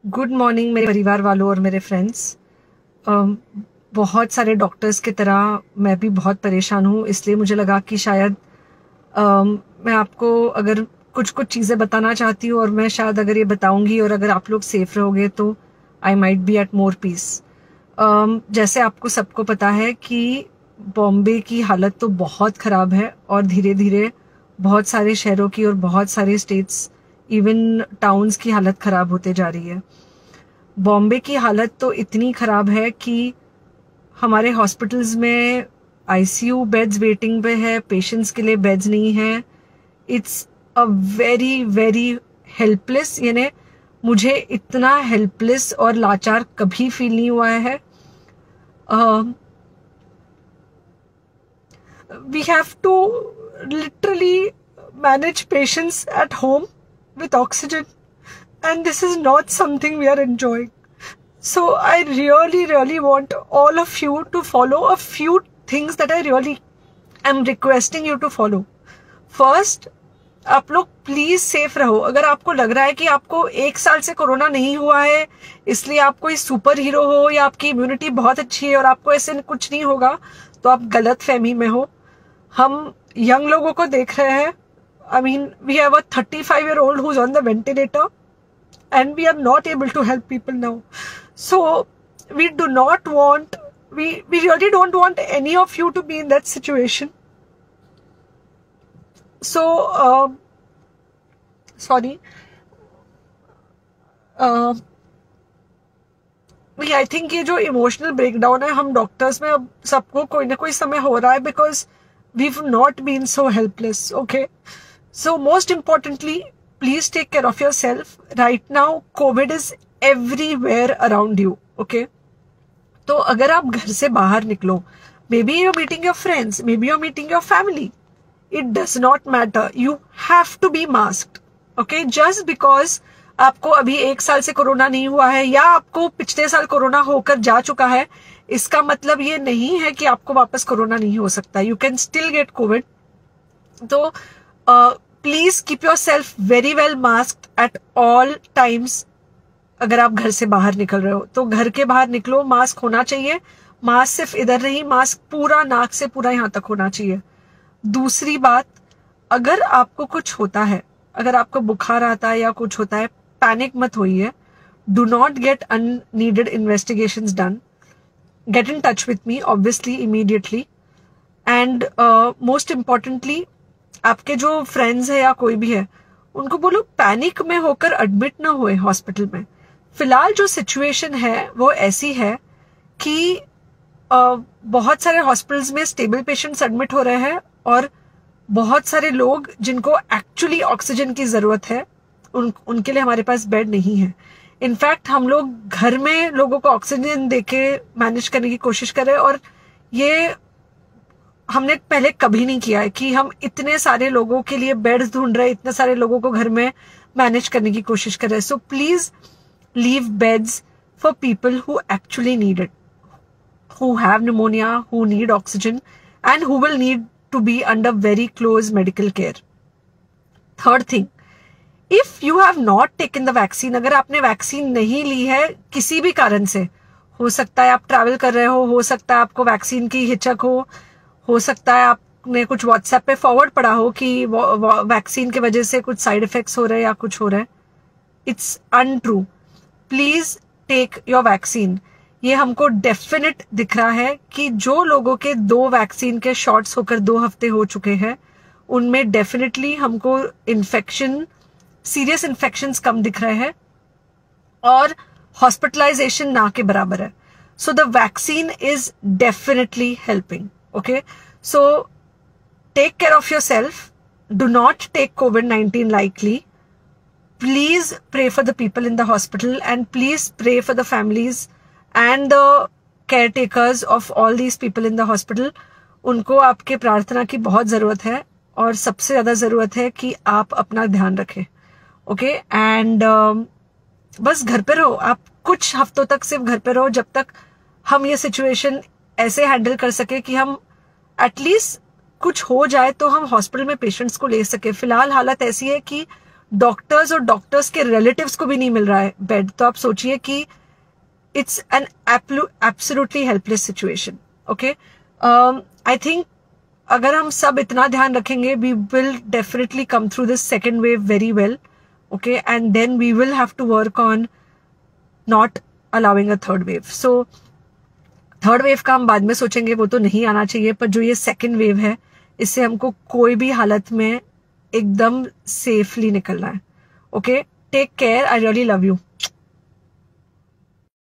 Good morning मेरे परिवार वालों और मेरे फ्रेंड्स। बहुत सारे डॉक्टर्स की तरह मैं भी बहुत परेशान हूँ, इसलिए मुझे लगा कि शायद मैं आपको अगर कुछ कुछ चीज़ें बताना चाहती हूँ और मैं शायद अगर ये बताऊंगी और अगर आप लोग सेफ रहोगे तो I might be at more peace. जैसे आपको सबको पता है कि बॉम्बे की हालत तो बहुत ख़राब है और धीरे धीरे बहुत सारे शहरों की और बहुत सारे स्टेट्स इवन टाउन्स की हालत ख़राब होते जा रही है। बॉम्बे की हालत तो इतनी ख़राब है कि हमारे हॉस्पिटल्स में आईसीयू बेड्स वेटिंग पे है, पेशेंट्स के लिए बेड्स नहीं है। It's a very very helpless, यानी मुझे इतना हेल्पलेस और लाचार कभी फील नहीं हुआ है। We have to literally manage patients at home with oxygen, and this is not something we are enjoying. So I really want all of you to follow a few things that I really am requesting you to follow. First, आप लोग please safe रहो। अगर आपको लग रहा है कि आपको 1 साल से कोरोना नहीं हुआ है इसलिए आप कोई सुपर हीरो हो या आपकी इम्यूनिटी बहुत अच्छी है और आपको ऐसे कुछ नहीं होगा, तो आप गलत फहमी में हो। हम यंग लोगों को देख रहे हैं। I mean, we have a 35-year-old who's on the ventilator and we are not able to help people now. So we do not want, we really don't want any of you to be in that situation. So, sorry. I think ये जो emotional breakdown है हम doctors में अब सबको कोई ना कोई समय हो रहा है because we've not been so helpless, okay? So most importantly, please take care of yourself. Right now, COVID is everywhere around you. Okay? तो अगर आप घर से बाहर निकलो, maybe you're meeting your friends, maybe you're meeting your family. It does not matter. You have to be masked. Okay? Just because आपको अभी 1 साल से कोरोना नहीं हुआ है या आपको पिछले साल कोरोना होकर जा चुका है, इसका मतलब ये नहीं है कि आपको वापस कोरोना नहीं हो सकता. You can still get COVID. तो please keep your self very well masked at all times. अगर आप घर से बाहर निकल रहे हो तो घर के बाहर निकलो, मास्क होना चाहिए। मास्क सिर्फ इधर नहीं, मास्क पूरा नाक से पूरा यहाँ तक होना चाहिए। दूसरी बात, अगर आपको कुछ होता है, अगर आपको बुखार आता है या कुछ होता है, पैनिक मत होइए। Do not get unneeded investigations done. Get in touch with me obviously immediately. And most importantly, आपके जो फ्रेंड्स है या कोई भी है उनको बोलो पैनिक में होकर एडमिट ना हुए हॉस्पिटल में। फिलहाल जो सिचुएशन है वो ऐसी है कि बहुत सारे हॉस्पिटल्स में स्टेबल पेशेंट्स एडमिट हो रहे हैं और बहुत सारे लोग जिनको एक्चुअली ऑक्सीजन की जरूरत है उनके लिए हमारे पास बेड नहीं है। इनफैक्ट हम लोग घर में लोगों को ऑक्सीजन देके मैनेज करने की कोशिश कर रहे हैं और ये हमने पहले कभी नहीं किया है कि हम इतने सारे लोगों के लिए बेड्स ढूंढ रहे हैं, इतने सारे लोगों को घर में मैनेज करने की कोशिश कर रहे हैं। So please leave beds for people who actually need it, who have pneumonia, who need oxygen and who will need to be under very close medical care. Third thing, if you have not taken the vaccine, अगर आपने vaccine नहीं ली है किसी भी कारण से, हो सकता है आप ट्रैवल कर रहे हो सकता है आपको वैक्सीन की हिचक हो सकता है आपने कुछ व्हाट्सएप पे फॉरवर्ड पढ़ा हो कि वैक्सीन की वजह से कुछ साइड इफेक्ट्स हो रहे हैं या कुछ हो रहा है। It's untrue. Please take your vaccine. ये हमको डेफिनेट दिख रहा है कि जो लोगों के 2 वैक्सीन के शॉट्स होकर 2 हफ्ते हो चुके हैं उनमें डेफिनेटली हमको इन्फेक्शन, सीरियस इन्फेक्शंस कम दिख रहे हैं और हॉस्पिटलाइजेशन ना के बराबर है। So the vaccine is definitely helping. Okay, so take care of yourself. Do not take COVID-19 lightly. Please pray for the people in the hospital and please pray for the families and the caretakers of all these people in the hospital. उनको आपके प्रार्थना की बहुत जरूरत है और सबसे ज्यादा जरूरत है कि आप अपना ध्यान रखें. ओके, एंड बस घर पे रहो. आप कुछ हफ्तों तक सिर्फ घर पे रहो जब तक हम ये सिचुएशन ऐसे हैंडल कर सके कि हम एटलीस्ट कुछ हो जाए तो हम हॉस्पिटल में पेशेंट्स को ले सके. फिलहाल हालत ऐसी है कि डॉक्टर्स और डॉक्टर्स के रिलेटिव्स को भी नहीं मिल रहा है बेड, तो आप सोचिए कि it's an absolutely helpless situation. Okay, I think अगर हम सब इतना ध्यान रखेंगे, we will definitely come through this second wave very well. Okay, and then we will have to work on not allowing a third wave. So third wave का हम बाद में सोचेंगे, वो तो नहीं आना चाहिए, पर जो ये सेकेंड वेव है इससे हमको कोई भी हालत में एकदम सेफली निकलना है. Okay, take care, I really love you.